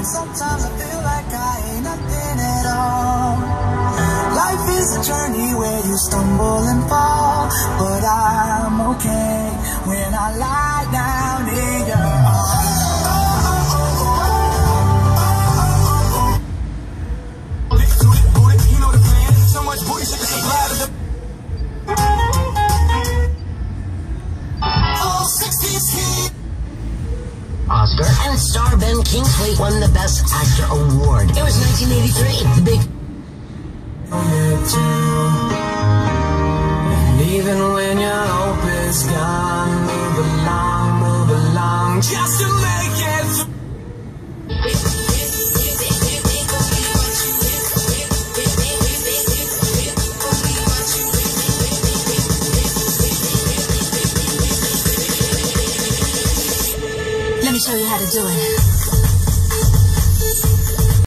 Sometimes I feel like I ain't nothing at all. Life is a journey where you stumble and fall, but I'm okay when I lie down in your arms. You know the plan. So much booty, shake it, supply to the all 60s hit. Oscar and star Ben Kingsley won the Best Actor award. It was 1983. The big. And even when your hope is gone, move along, just to make it through. Let me show you how to do it.